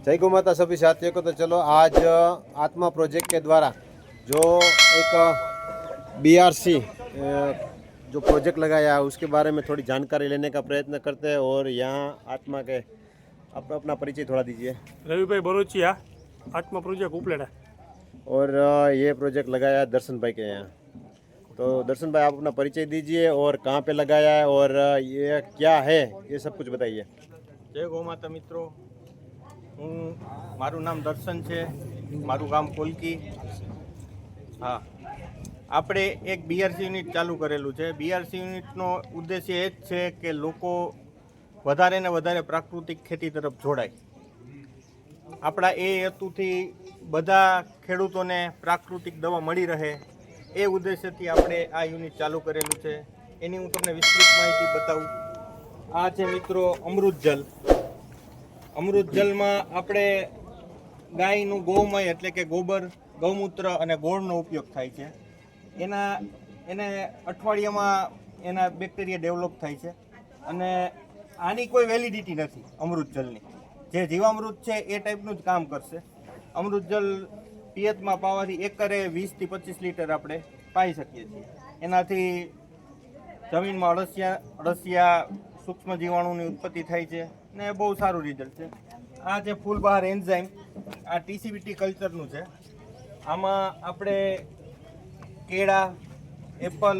जय गौ माता सभी साथियों को। तो चलो आज आत्मा प्रोजेक्ट के द्वारा जो एक BRC जो प्रोजेक्ट लगाया है उसके बारे में थोड़ी जानकारी लेने का प्रयत्न करते हैं। और यहाँ आत्मा के अपना परिचय थोड़ा दीजिए। रवि भाई बरोचिया, आत्मा प्रोजेक्ट उपलेटा। और ये प्रोजेक्ट लगाया है दर्शन भाई के यहाँ। तो दर्शन भाई आप अपना परिचय दीजिए और कहाँ पे लगाया है और ये क्या है, ये सब कुछ बताइए। जय गौ माता मित्रों, હું મારું નામ દર્શન છે, મારું ગામ કોલકી। હા, આપણે એક BRC યુનિટ ચાલુ કરેલું છે। BRC યુનિટનો ઉદ્દેશ્ય એ જ છે કે લોકો વધારે ને વધારે પ્રાકૃતિક ખેતી તરફ જોડાય। આપણા એ હેતુથી બધા ખેડૂતોને પ્રાકૃતિક દવા મળી રહે એ ઉદ્દેશ્યથી આપણે આ યુનિટ ચાલુ કરેલું છે। એની હું તમને વિસ્તૃત માહિતી બતાવું। આ છે મિત્રો અમૃત જલ। અમૃત જલમાં આપણે ગાયનું ગૌમય એટલે કે ગોબર, ગૌમૂત્ર અને ગોળનો ઉપયોગ થાય છે। એને અઠવાડિયામાં એના બેક્ટેરિયા ડેવલપ થાય છે અને આની કોઈ વેલિડિટી નથી અમૃત જલની। જે જીવામૃત છે એ ટાઈપનું જ કામ કરશે। અમૃત જલ પિયતમાં પાવાથી એકરે 20 થી 25 લીટર આપણે પાઈ શકીએ છીએ। એનાથી જમીનમાં અળસિયા સૂક્ષ્મ જીવાણુની ઉત્પત્તિ થાય છે ને બહુ સારું રિઝલ્ટ છે। આ જે ફૂલબહાર એન્ઝાઇમ આ TCBT કલ્ચરનું છે। આમાં આપણે કેળા, એપલ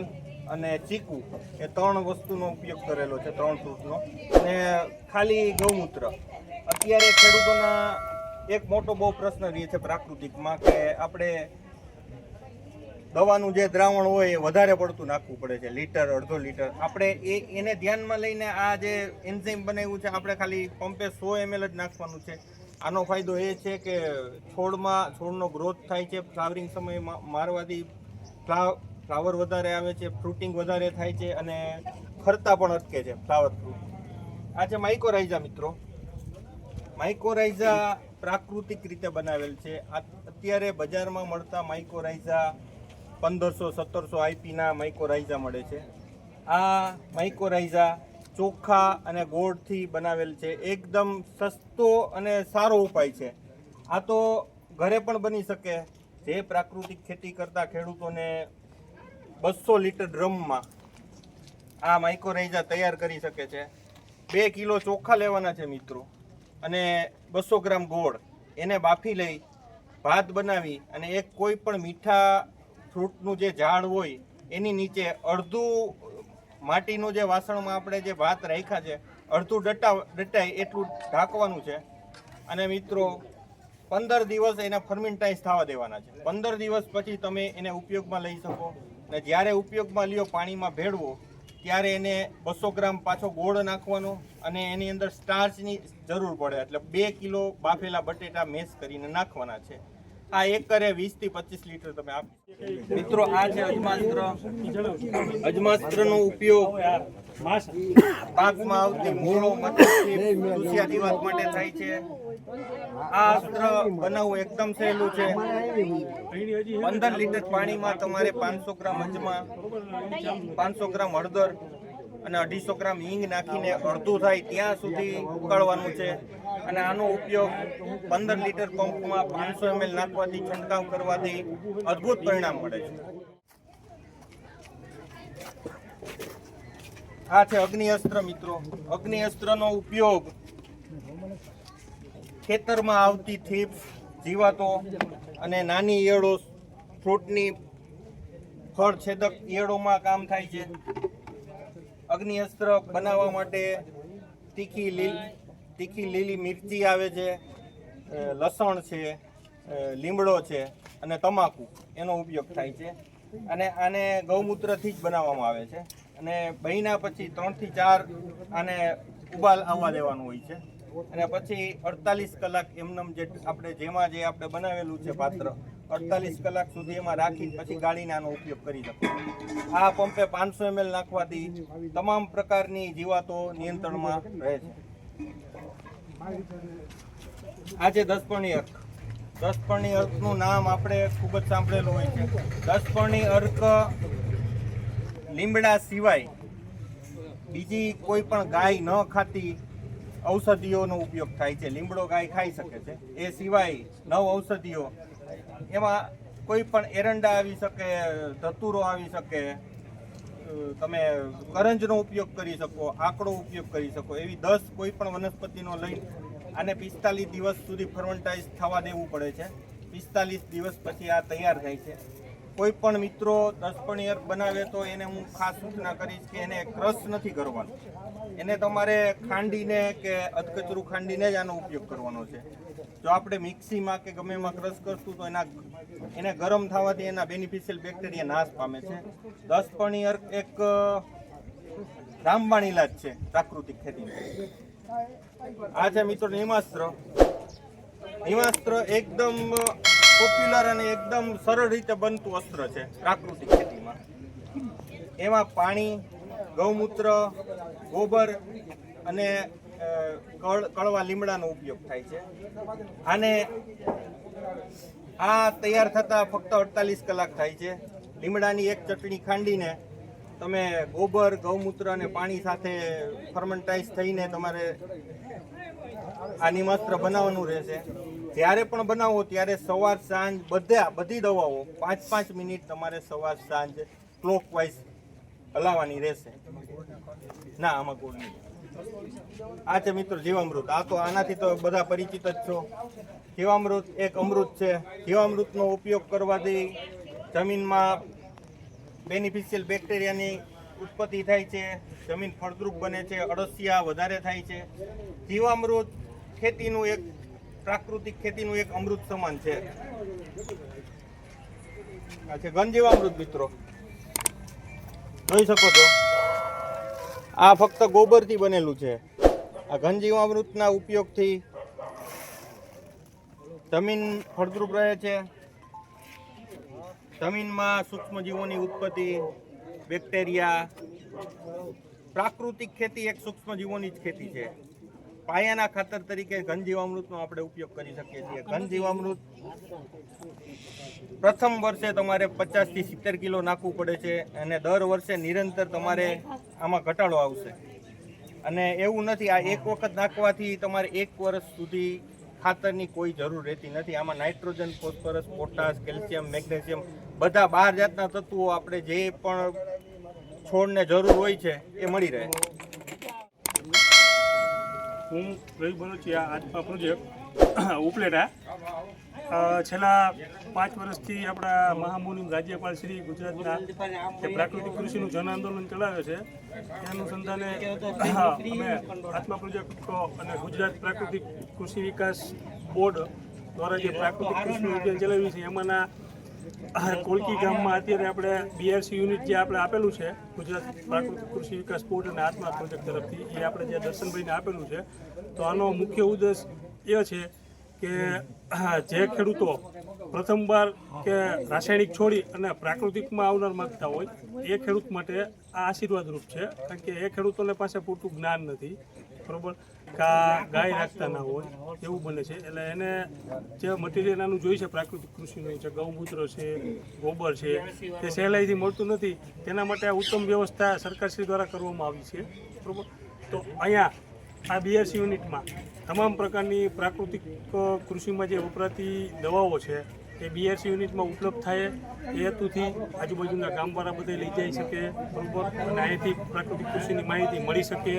અને ચીકુ એ 3 વસ્તુનો ઉપયોગ કરેલો છે, 3 ફ્રૂટનો। અને ખાલી ગૌમૂત્ર। અત્યારે ખેડૂતોના એક મોટો બહુ પ્રશ્ન રહે છે પ્રાકૃતિકમાં કે આપણે દવાનું જે દ્રાવણ હોય એ વધારે પડતું નાખવું પડે છે, લીટર, અડધો લીટર। આપણે એને ધ્યાનમાં લઈને આ જે એન્ઝાઇમ બનાવ્યું છે આપણે ખાલી પંપે 100 ml જ નાખવાનું છે। આનો ફાયદો એ છે કે છોડનો ગ્રોથ થાય છે, ફ્લાવરિંગ સમયમાં મારવાથી ફ્લાવર વધારે આવે છે, ફ્રૂટિંગ વધારે થાય છે અને ખરતા પણ અટકે છે ફ્લાવર ફ્રૂટ। આ છે માઇકોરાઇઝા મિત્રો। માઇકોરાઇઝા પ્રાકૃતિક રીતે બનાવેલ છે। અત્યારે બજારમાં મળતા માઇકોરાઇઝા 1500-1700 IP ના માઇકોરાઇઝા મળે છે। આ માઇકોરાઇઝા ચોખા અને ગોળથી બનાવેલ છે। એકદમ સસ્તો અને સારો ઉપાય છે। આ તો ઘરે પણ બની શકે। જે પ્રાકૃતિક ખેતી કરતા ખેડૂતોને 200 લીટર ડ્રમમાં આ માઇકોરાઇઝા તૈયાર કરી શકે છે। 2 કિલો ચોખા લેવાના છે મિત્રો અને 200 ગ્રામ ગોળ, એને બાફી લઈ ભાત બનાવી અને એક કોઈ પણ મીઠા ફ્રૂટનું જે ઝાડ હોય એની નીચે અડધું માટીનું જે વાસણમાં આપણે જે ભાત રાખ્યા છે અડધું ડટાય એટલું ઢાંકવાનું છે। અને મિત્રો 15 દિવસ એને ફર્મેન્ટાઇઝ થવા દેવાના છે। 15 દિવસ પછી તમે એને ઉપયોગમાં લઈ શકો અને જ્યારે ઉપયોગમાં લ્યો પાણીમાં ભેળવો ત્યારે એને 200 ગ્રામ પાછો ગોળ નાખવાનો અને એની અંદર સ્ટાર્ચની જરૂર પડે એટલે 2 કિલો બાફેલા બટેટા મેશ કરીને નાખવાના છે। આ એકરે 20 થી 25 લીટર તમે આપી મિત્રો। આ છે અજમાસ્ત્ર। અજમાસ્ત્રનો ઉપયોગ પાકમાં આવતી મૂળો, મચ્છી, દુશિયા જીવાત માટે થાય છે। આ અસ્ત્ર બનાવવું એકદમ સહેલું છે। 15 લીટર પાણીમાં તમારે 500 ગ્રામ અજમા, 500 ગ્રામ હળદર અને 250 ગ્રામ હિંગ નાખીને અડધું થાય ત્યાં સુધી ઉકાળવાનું છે। અને આનો ઉપયોગ 15 લીટર પંપમાં 500 ml નાખવાથી છંટકાવ કરવાથી અદ્ભુત પરિણામ મળે છે। આ છે અગ્નિ અસ્ત્ર મિત્રો। અગ્નિ અસ્ત્રનો ઉપયોગ ખેતરમાં આવતી થીપ્સ, જીવાતો અને નાની ઈયળો, ફ્રૂટની ફળ છેદક ઈયળોમાં કામ થાય છે। અગ્નિ અસ્ત્ર બનાવવા માટે તીખી લીલી મિરચી આવે છે, લસણ છે, લીમડો છે અને તમાકુ એનો ઉપયોગ થાય છે। અને આને ગૌમૂત્રથી જ બનાવવામાં આવે છે અને બન્યા પછી 3 થી 4 આને ઉબાલ આવવા દેવાનું હોય છે અને પછી 48 કલાક એમનેમ જે આપણે બનાવેલું છે પાત્ર 48 કલાક સુધી એમાં રાખી પછી ગાળીને આનો ઉપયોગ કરી શકો। આ પંપે 500 ml નાખવાથી તમામ પ્રકારની જીવાતો નિયંત્રણમાં રહે છે। આ છે 10 પર્ણી અર્ક। 10 પર્ણી અર્કનું નામ આપણે ખૂબ જ સાંભળેલું હોય છે। 10 પર્ણી અર્ક લીમડા સિવાય બીજી કોઈ પણ ગાય ન ખાતી ઔષધિઓનો ઉપયોગ થાય છે. લીમડો ગાય ખાઈ શકે છે. એ સિવાય 9 ઔષધિઓ, એમાં કોઈ પણ એરંડા આવી શકે, ધતુરો આવી શકે, તમે કરંજનો ઉપયોગ કરી શકો, આકડો ઉપયોગ કરી શકો. એવી 10 કોઈ પણ વનસ્પતિનો લઈ આને 45 દિવસ સુધી ફર્મેન્ટાઇઝ થવા દેવું પડે છે. 45 દિવસ પછી આ તૈયાર થાય છે. કોઈ પણ મિત્રો દસપણીયર બનાવે તો એને હું ખાસ સૂચના કરીશ કે એને ક્રશ નથી કરવાનો. એને તમારે ખાંડીને કે અધકચરું ખાંડીને જ આનો ઉપયોગ કરવાનો છે. જો આપણે મિક્સીમાં કે ગમે એમાં ક્રશ કરશું તો એને ગરમ થવાથી એના બેનિફિશિયલ બેક્ટેરિયા નાશ પામે છે. દસપણીયર એક રામબાણ ઇલાજ છે પ્રાકૃતિક ખેતીનો. આ છે મિત્રો નિમાસ્ત્ર. નિમાસ્ત્ર એકદમ પોપ્યુલર અને એકદમ સરળ રીતે બનતું અસ્ત્ર છે પ્રાકૃતિક ખેતીમાં. એમાં પાણી, ગૌમૂત્ર, ગોબર અને કળવા લીમડાનો ઉપયોગ થાય છે. આને આ તૈયાર થતાં ફક્ત 48 કલાક થાય છે. લીમડાની એક ચટણી ખાંડીને તમે ગોબર, ગૌમૂત્ર અને પાણી સાથે ફર્મેન્ટાઇઝ થઈને તમારે આ નિમાસ્ત્ર બનાવવાનું રહેશે. જ્યારે પણ બનાવો ત્યારે સવાર સાંજ બધી દવાઓ 5-5 મિનિટ તમારે સવાર સાંજ ક્લોકવાઇઝ હલાવવાની રહેશે. ના, આમાં કોઈ નહીં. આ છે મિત્રો જીવામૃત. આ તો આનાથી તો બધા પરિચિત જ છો. જીવામૃત એક અમૃત છે. જીવામૃતનો ઉપયોગ કરવાથી જમીનમાં બેનિફિશિયલ બેક્ટેરિયાની ઉત્પત્તિ થાય છે, જમીન ફળદ્રુપ બને છે, અળસિયા વધારે થાય છે. જીવામૃત ખેતીનું એક પ્રાકૃતિક ખેતીનું એક અમૃત સમાન છે. આ છે ઘનજીવામૃત મિત્રો, જોઈ શકો છો. આ ફક્ત ગોબરથી બનેલું છે. આ ઘનજીવામૃતના ઉપયોગથી જમીન ફળદ્રુપ રહે છે, જમીનમાં સૂક્ષ્મજીવોની ઉત્પત્તિ, બેક્ટેરિયા. પ્રાકૃતિક ખેતી એક સૂક્ષ્મજીવોની જ ખેતી છે. પાયાના ખાતર તરીકે ઘનજીવામૃતનો આપણે ઉપયોગ કરી શકીએ છીએ. ઘનજીવામૃત પ્રથમ વર્ષે તમારે 50 થી 70 કિલો નાખવું પડે છે અને દર વર્ષે નિરંતર તમારે આમાં ઘટાડો આવશે. અને એવું નથી આ એક વખત નાખવાથી તમારે 1 વર્ષ સુધી ખાતરની કોઈ જરૂર રહેતી નથી. આમાં nitrogen, phosphorus, potash, calcium, magnesium બધા 12 જાતના તત્વો આપણે જે પણ છોડને જરૂર હોય છે એ મળી રહે. હું રવિ બરોચિયા, આત્મા પ્રોજેક્ટ ઉપલેટા. છેલ્લા 5 વર્ષથી આપણા મહામુનિમ રાજ્યપાલ શ્રી ગુજરાતના જે પ્રાકૃતિક કૃષિનું જન આંદોલન ચલાવે છે એ અનુસંધાને અમે આત્મા પ્રોજેક્ટ અને ગુજરાત પ્રાકૃતિક કૃષિ વિકાસ બોર્ડ દ્વારા જે પ્રાકૃતિક કૃષિનું અભિયાન ચલાવ્યું છે એમાંના કોલકી ગામમાં અત્યારે આપણે BRC યુનિટ જે આપણે આપેલું છે ગુજરાત પ્રાકૃતિક કૃષિ વિકાસ બોર્ડ અને આત્મા પ્રોજેક્ટ તરફથી, એ આપણે જે દર્શનભાઈને આપેલું છે. તો આનો મુખ્ય ઉદ્દેશ એ છે કે જે ખેડૂતો પ્રથમવાર કે રાસાયણિક છોડી અને પ્રાકૃતિકમાં આવનાર માગતા હોય એ ખેડૂત માટે આ આશીર્વાદરૂપ છે. કારણ કે એ ખેડૂતોને પાસે પૂરતું જ્ઞાન નથી, બરાબર, ગાય રાખતા ના હોય એવું બને છે. એટલે એને જે મટીરિયલ આનું જોઈ છે પ્રાકૃતિક કૃષિનું છે, ગૌમૂત્ર છે, ગોબર છે, તે સહેલાઈથી મળતું નથી. તેના માટે આ ઉત્તમ વ્યવસ્થા સરકારશ્રી દ્વારા કરવામાં આવી છે, બરાબર. તો અહીંયા આ BRC યુનિટમાં તમામ પ્રકારની પ્રાકૃતિક કૃષિમાં જે વપરાતી દવાઓ છે એ BRC યુનિટમાં ઉપલબ્ધ થાય એ હેતુથી આજુબાજુના ગામવાળા બધા લઈ જઈ શકે, બરાબર, અને અહીંથી પ્રાકૃતિક કૃષિની માહિતી મળી શકે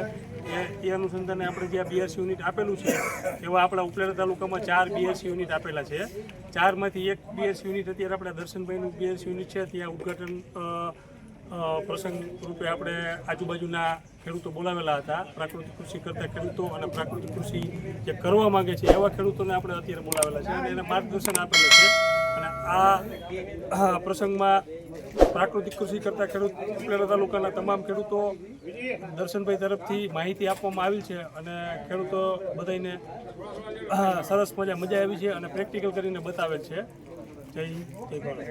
એ અનુસંધાને આપણે જે BRC યુનિટ આપેલું છે એવા આપણા ઉપલેટા તાલુકામાં 4 BRC યુનિટ આપેલા છે. 4માંથી એક BRC યુનિટ અત્યારે આપણા દર્શનભાઈનું BRC યુનિટ છે. ત્યાં ઉદ્ઘાટન પ્રસંગ રૂપે આપણે આજુબાજુના ખેડૂતો બોલાવેલા હતા. પ્રાકૃતિક કૃષિ કરતા ખેડૂતો અને પ્રાકૃતિક કૃષિ જે કરવા માંગે છે એવા ખેડૂતોને આપણે અત્યારે બોલાવેલા છે અને એને માર્ગદર્શન આપેલું છે. અને આ પ્રસંગમાં પ્રાકૃતિક કૃષિ કરતા ખેડૂત ઉપલેટા તાલુકાના તમામ ખેડૂતો દર્શનભાઈ તરફથી માહિતી આપવામાં આવી છે અને ખેડૂતો બધાને સરસ મજા આવી છે અને પ્રેક્ટિકલ કરીને બતાવેલ છે. જય હિન્દ, જય ભારત.